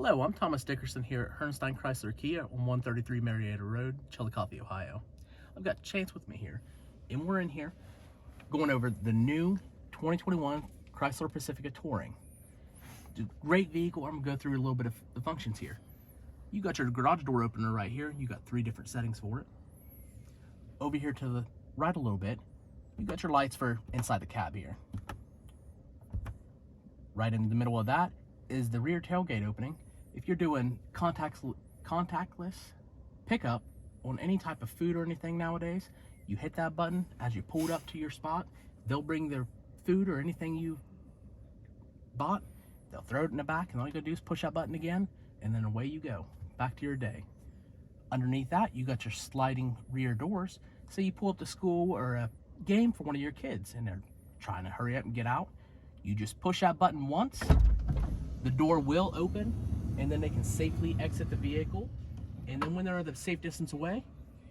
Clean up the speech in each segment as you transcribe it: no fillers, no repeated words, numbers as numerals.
Hello, I'm Thomas Dickerson here at Dickerson Chrysler Kia on 133 Marietta Road, Chillicothe, Ohio. I've got Chance with me here, and we're in here going over the new 2021 Chrysler Pacifica Touring. It's a great vehicle. I'm going to go through a little bit of the functions here. You got your garage door opener right here. You got 3 different settings for it. Over here to the right a little bit, you got your lights for inside the cab here. Right in the middle of that is the rear tailgate opening. If you're doing contactless pickup on any type of food or anything nowadays, you hit that button as you pull it up to your spot. They'll bring their food or anything you bought, they'll throw it in the back, and all you gotta do is push that button again, and then away you go, back to your day. Underneath that, you got your sliding rear doors. So you pull up to school or a game for one of your kids, and they're trying to hurry up and get out. You just push that button once, the door will open, and then they can safely exit the vehicle. And then when they're the safe distance away,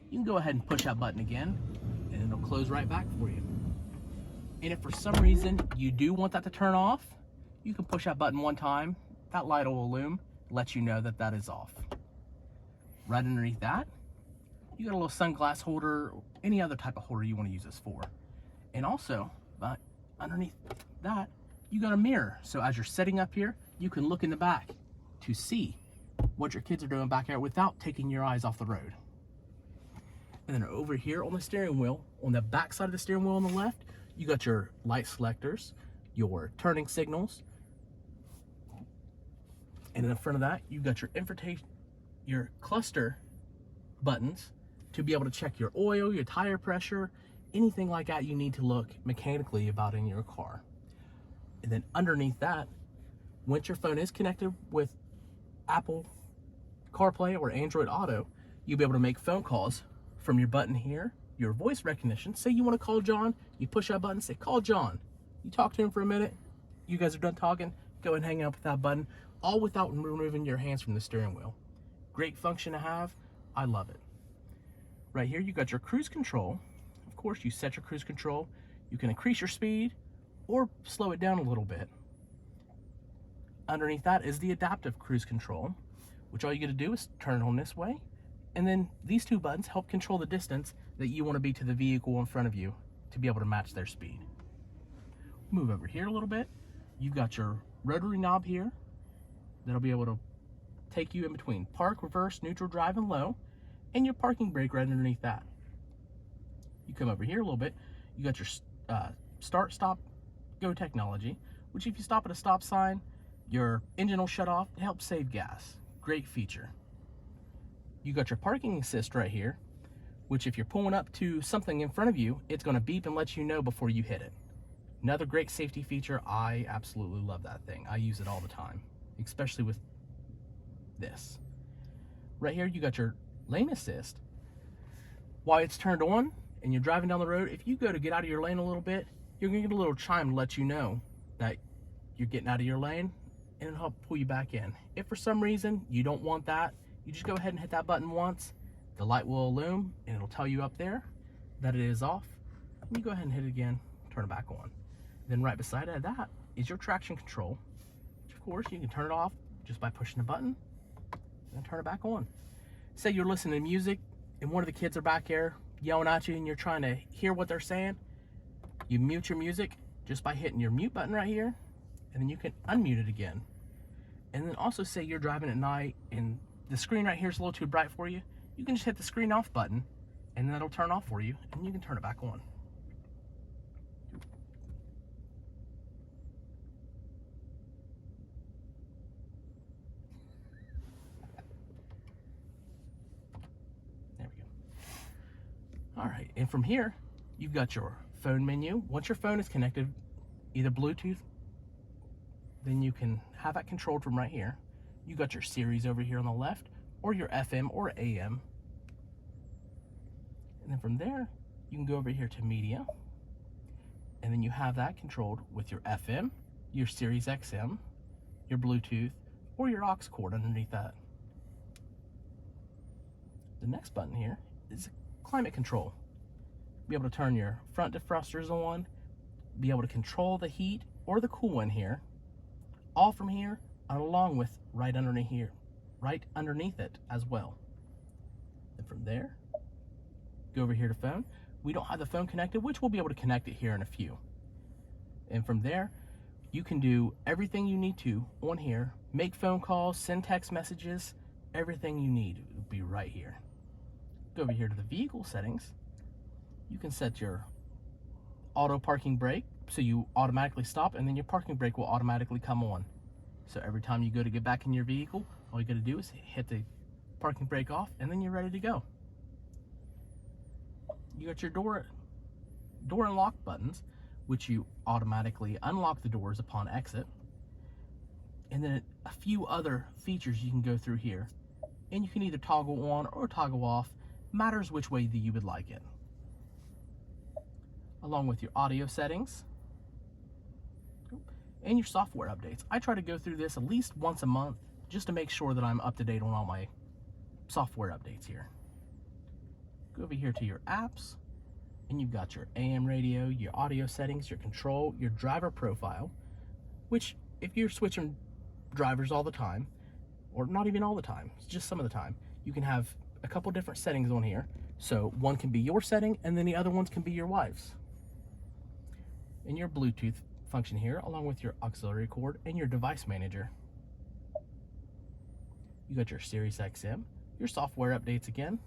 you can go ahead and push that button again, and it'll close right back for you. And if for some reason you do want that to turn off, you can push that button one time, that light will illumine, let you know that that is off. Right underneath that, you got a little sunglass holder, any other type of holder you want to use this for. And also, underneath that, you got a mirror. So as you're sitting up here, you can look in the back to see what your kids are doing back there without taking your eyes off the road. And then over here on the steering wheel, on the back side of the steering wheel on the left, you got your light selectors, your turning signals, and in front of that, you got your cluster buttons to be able to check your oil, your tire pressure, anything like that you need to look mechanically about in your car. And then underneath that, once your phone is connected with Apple CarPlay or Android Auto, you'll be able to make phone calls from your button here, your voice recognition. Say you want to call John, you push that button, say, call John. You talk to him for a minute, you guys are done talking, go and hang out with that button, all without removing your hands from the steering wheel. Great function to have, I love it. Right here, you got your cruise control. Of course, you set your cruise control. You can increase your speed or slow it down a little bit. Underneath that is the adaptive cruise control, which all you gotta do is turn it on this way, and then these 2 buttons help control the distance that you want to be to the vehicle in front of you to be able to match their speed. Move over here a little bit. You've got your rotary knob here that'll be able to take you in between park, reverse, neutral, drive, and low, and your parking brake right underneath that. You come over here a little bit, you got your start, stop, go technology, which if you stop at a stop sign, your engine will shut off. It helps save gas. Great feature. You got your parking assist right here, which if you're pulling up to something in front of you, it's going to beep and let you know before you hit it. Another great safety feature. I absolutely love that thing. I use it all the time, especially with this. Right here, you got your lane assist. While it's turned on and you're driving down the road, if you go to get out of your lane a little bit, you're going to get a little chime to let you know that you're getting out of your lane, and it'll help pull you back in. If for some reason you don't want that, you just go ahead and hit that button once. The light will illumine, and it'll tell you up there that it is off. And you go ahead and hit it again, turn it back on. Then right beside that is your traction control, which of course you can turn it off just by pushing the button and turn it back on. Say you're listening to music and one of the kids are back there yelling at you and you're trying to hear what they're saying. You mute your music just by hitting your mute button right here, and then you can unmute it again. And then also say you're driving at night and the screen right here is a little too bright for you, you can just hit the screen off button and that'll turn off for you, and you can turn it back on. There we go. All right, and from here, you've got your phone menu. Once your phone is connected, either Bluetooth, then you can have that controlled from right here. You got your series over here on the left, or your FM or AM. And then from there, you can go over here to media, and then you have that controlled with your FM, your Series XM, your Bluetooth, or your aux cord underneath that. The next button here is climate control. Be able to turn your front defrosters on, be able to control the heat or the cool in here, all from here along with right underneath it as well. And from there, go over here to phone. We don't have the phone connected, which we'll be able to connect it here in a few. And from there, you can do everything you need to on here. Make phone calls, send text messages, everything you need will be right here. Go over here to the vehicle settings. You can set your auto parking brake so you automatically stop, and then your parking brake will automatically come on. So every time you go to get back in your vehicle, all you gotta do is hit the parking brake off, and then you're ready to go. You got your door and lock buttons, which you automatically unlock the doors upon exit. And then a few other features you can go through here. And you can either toggle on or toggle off, matters which way that you would like it. Along with your audio settings and your software updates. I try to go through this at least once a month just to make sure that I'm up to date on all my software updates here. Go over here to your apps, and you've got your AM radio, your audio settings, your control, your driver profile, which if you're switching drivers all the time, or not even all the time, just some of the time, you can have a couple different settings on here. So one can be your setting, and then the other ones can be your wife's. And your Bluetooth function here, along with your auxiliary cord and your device manager. You got your Sirius XM, your software updates again.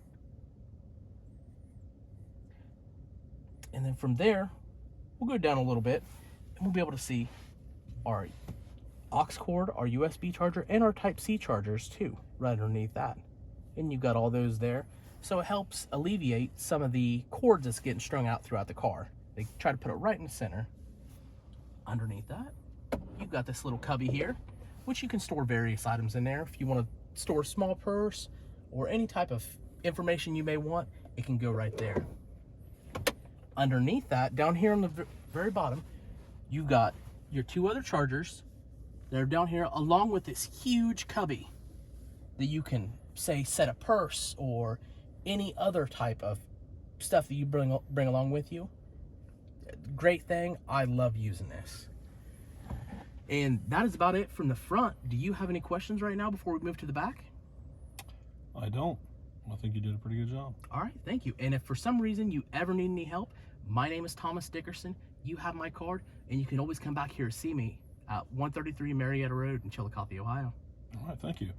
And then from there, we'll go down a little bit and we'll be able to see our aux cord, our USB charger, and our Type-C chargers too, right underneath that. And you've got all those there. So it helps alleviate some of the cords that's getting strung out throughout the car. They try to put it right in the center. Underneath that, you've got this little cubby here, which you can store various items in there. If you want to store a small purse or any type of information you may want, it can go right there. Underneath that, down here on the very bottom, you've got your two other chargers. They're down here along with this huge cubby that you can, say, set a purse or any other type of stuff that you bring along with you. Great thing. I love using this. And that is about it from the front. Do you have any questions right now before we move to the back? I don't. I think you did a pretty good job. All right, thank you. And if for some reason you ever need any help, my name is Thomas Dickerson. You have my card, and you can always come back here to see me at 133 Marietta Road in Chillicothe, Ohio. All right, thank you.